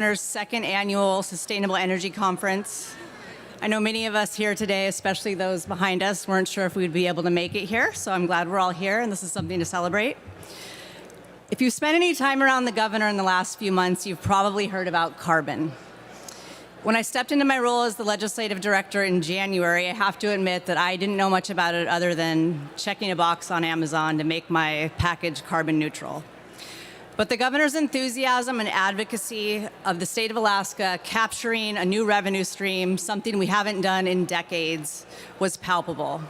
Governor's second annual Sustainable Energy Conference. I know many of us here today, especially those behind us, weren't sure if we'd be able to make it here, so I'm glad we're all here, and this is something to celebrate. If you've spent any time around the governor in the last few months, you've probably heard about carbon. When I stepped into my role as the legislative director in January, I have to admit that I didn't know much about it other than checking a box on Amazon to make my package carbon neutral. But the governor's enthusiasm and advocacy of the state of Alaska capturing a new revenue stream, something we haven't done in decades, was palpable.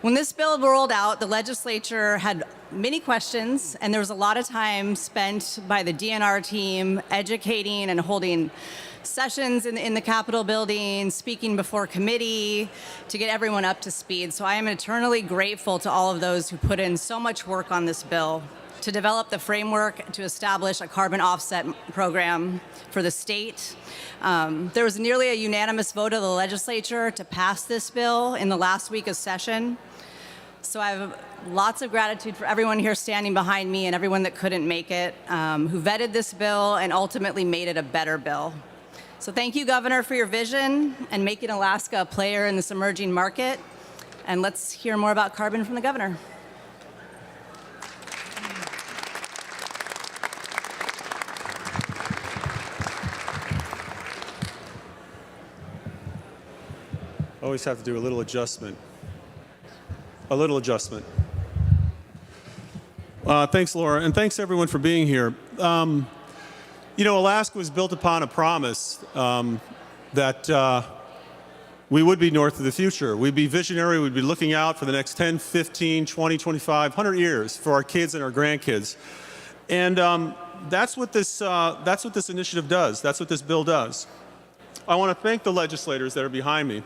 When this bill rolled out, the legislature had many questions, and there was a lot of time spent by the DNR team educating and holding sessions in the Capitol building, speaking before committee to get everyone up to speed. So I am eternally grateful to all of those who put in so much work on this bill to develop the framework to establish a carbon offset program for the state. There was nearly a unanimous vote of the legislature to pass this bill in the last week of session. So I have lots of gratitude for everyone here standing behind me and everyone that couldn't make it, who vetted this bill and ultimately made it a better bill. So thank you, Governor, for your vision and making Alaska a player in this emerging market. And let's hear more about carbon from the governor. Always have to do a little adjustment. A little adjustment. Thanks, Laura, and thanks everyone for being here. You know, Alaska was built upon a promise that we would be north of the future. We'd be visionary, we'd be looking out for the next 10, 15, 20, 25, 100 years for our kids and our grandkids. And that's what this initiative does. That's what this bill does. I want to thank the legislators that are behind me.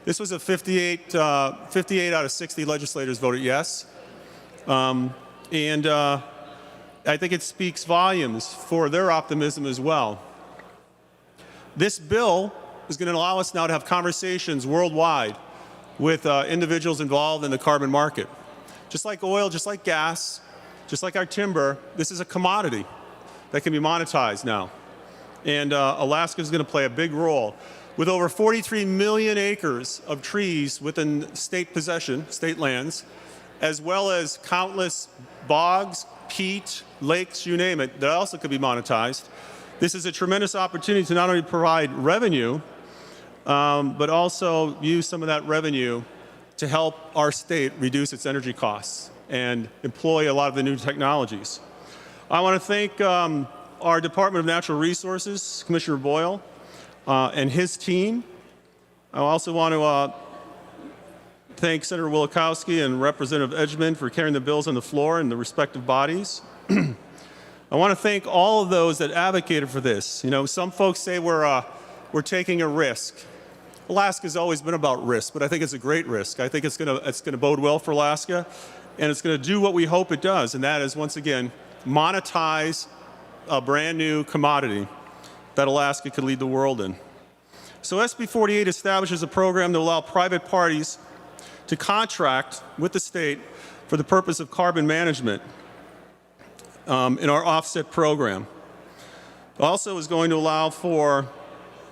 This was a 58 out of 60 legislators voted yes. I think it speaks volumes for their optimism as well. This bill is going to allow us now to have conversations worldwide with individuals involved in the carbon market. Just like oil, just like gas, just like our timber, this is a commodity that can be monetized now. And Alaska is going to play a big role. With over 43 million acres of trees within state possession, state lands, as well as countless bogs, peat, lakes, you name it, that also could be monetized. This is a tremendous opportunity to not only provide revenue, but also use some of that revenue to help our state reduce its energy costs and employ a lot of the new technologies. I want to thank our Department of Natural Resources, Commissioner Boyle, and his team. I also want to thank Senator Wielechowski and Representative Edgman for carrying the bills on the floor in the respective bodies. I want to thank all of those that advocated for this. You know, some folks say we're taking a risk. Alaska's always been about risk, but I think it's a great risk. I think it's going to bode well for Alaska, and it's going to do what we hope it does, and that is, once again, monetize a brand new commodity that Alaska could lead the world in. So SB 48 establishes a program to allow private parties to contract with the state for the purpose of carbon management in our offset program. It also is going to allow for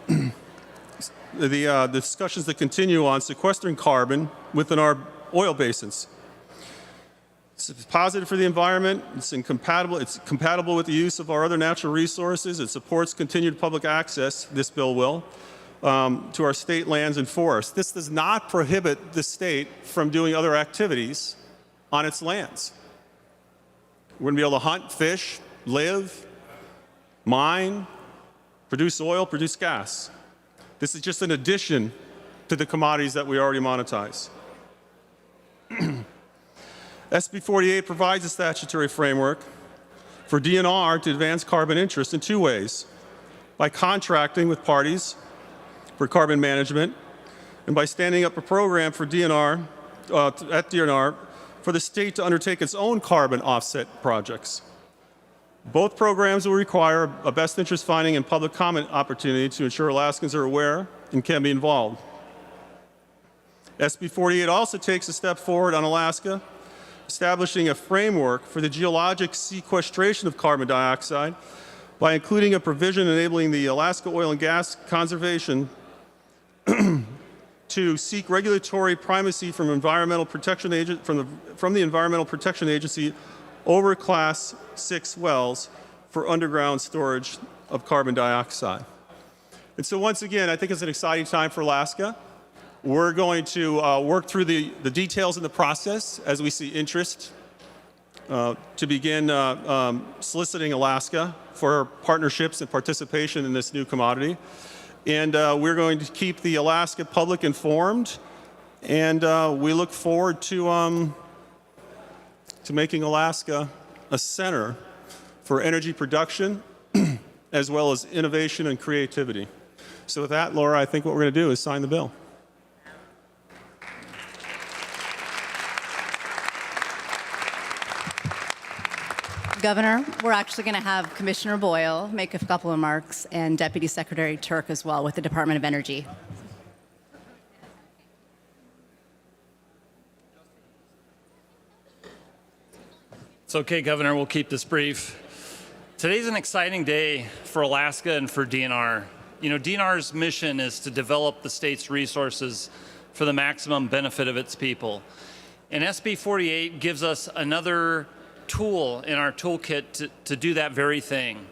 the discussions that continue on sequestering carbon within our oil basins. It's positive for the environment. It's compatible with the use of our other natural resources. It supports continued public access, this bill will, to our state lands and forests. This does not prohibit the state from doing other activities on its lands. We're going to be able to hunt, fish, live, mine, produce oil, produce gas. This is just an addition to the commodities that we already monetize. SB 48 provides a statutory framework for DNR to advance carbon interest in two ways: by contracting with parties for carbon management, and by standing up a program for DNR, at DNR, for the state to undertake its own carbon offset projects. Both programs will require a best interest finding and public comment opportunity to ensure Alaskans are aware and can be involved. SB 48 also takes a step forward on Alaska, establishing a framework for the geologic sequestration of carbon dioxide by including a provision enabling the Alaska Oil and Gas Conservation to seek regulatory primacy from Environmental Protection from the Environmental Protection Agency over Class 6 wells for underground storage of carbon dioxide. And so once again, I think it's an exciting time for Alaska. We're going to work through the details in the process as we see interest to begin soliciting Alaska for partnerships and participation in this new commodity. And we're going to keep the Alaska public informed, and we look forward to making Alaska a center for energy production as well as innovation and creativity. So with that, Laura, I think what we're going to do is sign the bill. Governor, we're actually going to have Commissioner Boyle make a couple of remarks and Deputy Secretary Turk as well with the Department of Energy. It's okay, Governor, we'll keep this brief. Today's an exciting day for Alaska and for DNR. You know, DNR's mission is to develop the state's resources for the maximum benefit of its people. And SB 48 gives us another tool in our toolkit to do that very thing.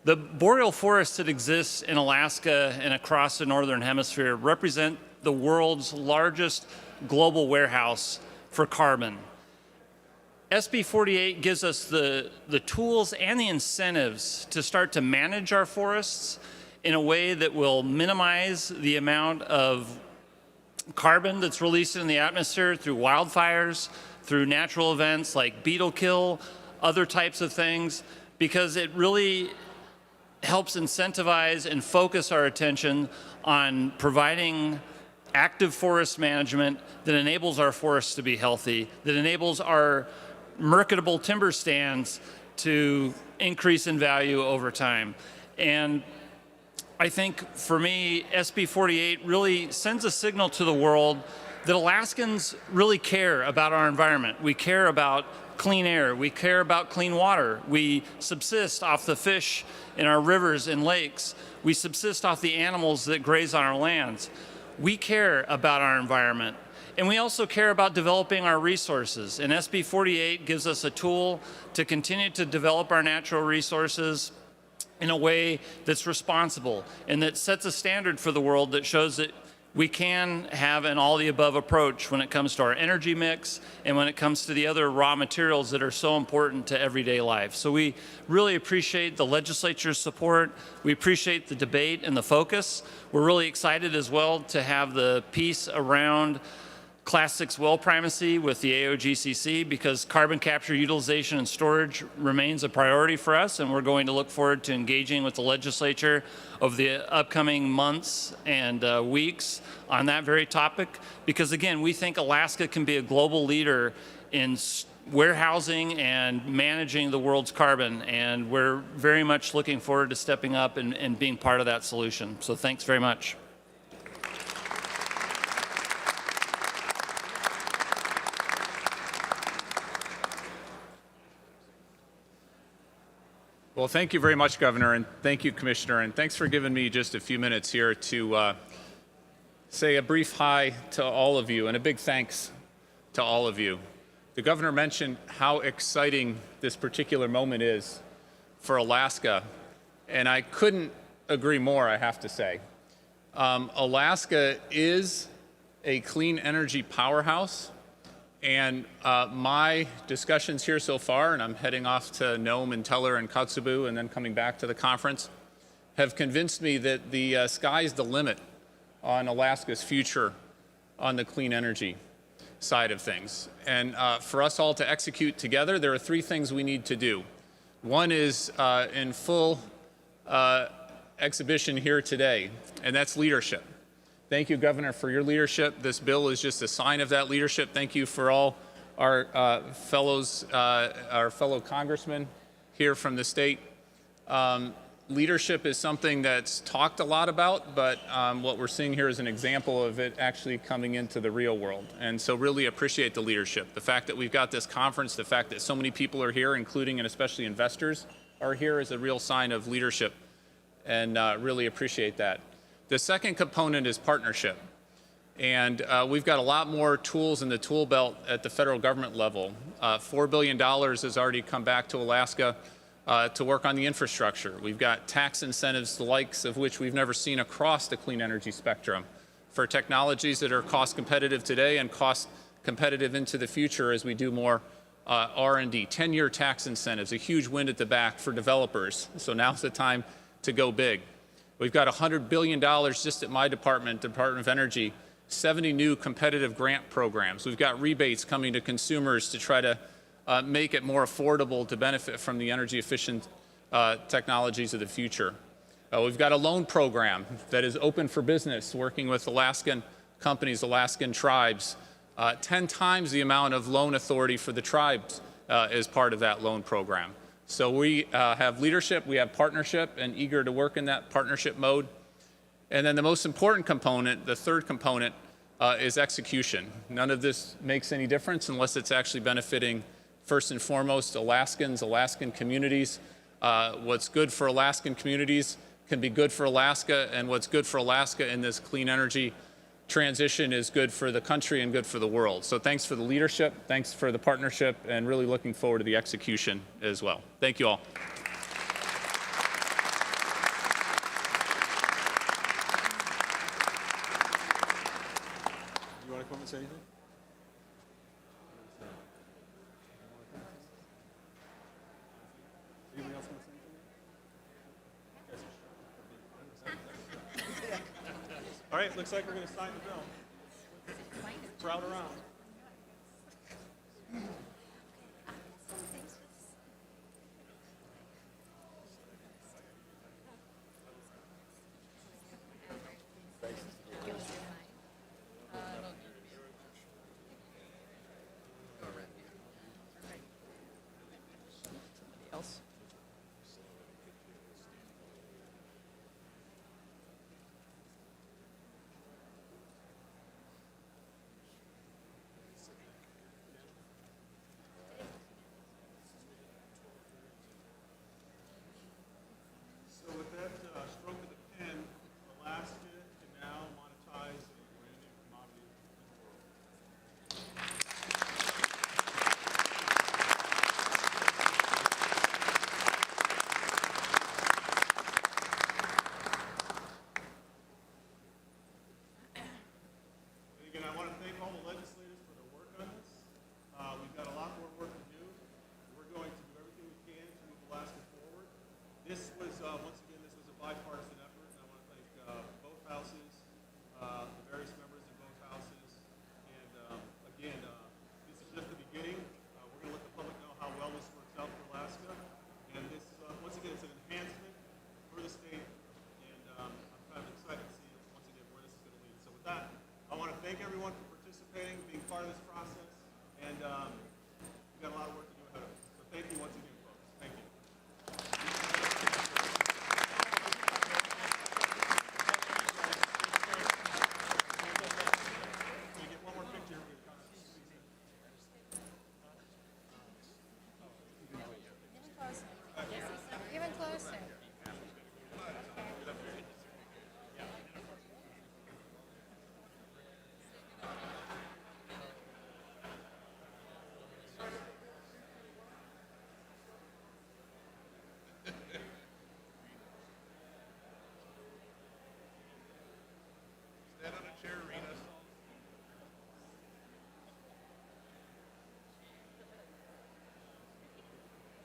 The boreal forests that exist in Alaska and across the Northern Hemisphere represent the world's largest global warehouse for carbon. SB 48 gives us the tools and the incentives to start to manage our forests in a way that will minimize the amount of carbon that's released in the atmosphere through wildfires, through natural events like beetle kill, other types of things, because it really helps incentivize and focus our attention on providing active forest management that enables our forests to be healthy, that enables our marketable timber stands to increase in value over time. And I think for me, SB 48 really sends a signal to the world that Alaskans really care about our environment. We care about clean air. We care about clean water. We subsist off the fish in our rivers and lakes. We subsist off the animals that graze on our lands. We care about our environment. And we also care about developing our resources. And SB 48 gives us a tool to continue to develop our natural resources in a way that's responsible and that sets a standard for the world that shows that we can have an all-the-above approach when it comes to our energy mix and when it comes to the other raw materials that are so important to everyday life. So we really appreciate the legislature's support. We appreciate the debate and the focus. We're really excited as well to have the piece around Class 6 well primacy with the AOGCC because carbon capture, utilization, and storage remains a priority for us, and we're going to look forward to engaging with the legislature over the upcoming months and weeks on that very topic because, again, we think Alaska can be a global leader in warehousing and managing the world's carbon, and we're very much looking forward to stepping up and being part of that solution. So thanks very much. Well, thank you very much, Governor, and thank you, Commissioner, and thanks for giving me just a few minutes here to say a brief hi to all of you and a big thanks to all of you. The Governor mentioned how exciting this particular moment is for Alaska, and I couldn't agree more, I have to say. Alaska is a clean energy powerhouse. And my discussions here so far, and I'm heading off to Nome and Teller and Kotzebue and then coming back to the conference, have convinced me that the sky's the limit on Alaska's future on the clean energy side of things. And for us all to execute together, there are three things we need to do. One is in full exhibition here today, and that's leadership. Thank you, Governor, for your leadership. This bill is just a sign of that leadership. Thank you for all our fellow congressmen here from the state. Leadership is something that's talked a lot about, but what we're seeing here is an example of it actually coming into the real world. And so really appreciate the leadership. The fact that we've got this conference, the fact that so many people are here, including and especially investors are here is a real sign of leadership, and really appreciate that. The second component is partnership. And we've got a lot more tools in the tool belt at the federal government level. $4 billion has already come back to Alaska to work on the infrastructure. We've got tax incentives, the likes of which we've never seen across the clean energy spectrum for technologies that are cost competitive today and cost competitive into the future as we do more R&D. 10-year tax incentives, a huge wind at the back for developers. So now's the time to go big. We've got $100 billion just at my department, Department of Energy, 70 new competitive grant programs. We've got rebates coming to consumers to try to make it more affordable to benefit from the energy efficient technologies of the future. We've got a loan program that is open for business, working with Alaskan companies, Alaskan tribes. 10 times the amount of loan authority for the tribes as part of that loan program. So we have leadership, we have partnership, and eager to work in that partnership mode. And then the most important component, the third component, is execution. None of this makes any difference unless it's actually benefiting, first and foremost, Alaskans, Alaskan communities. What's good for Alaskan communities can be good for Alaska, and what's good for Alaska in this clean energy transition is good for the country and good for the world. So thanks for the leadership, thanks for the partnership, and really looking forward to the execution as well. Thank you all. You want to come and say anything? Anybody else want to say anything? All right, looks like we're going to sign the bill. Crowd around.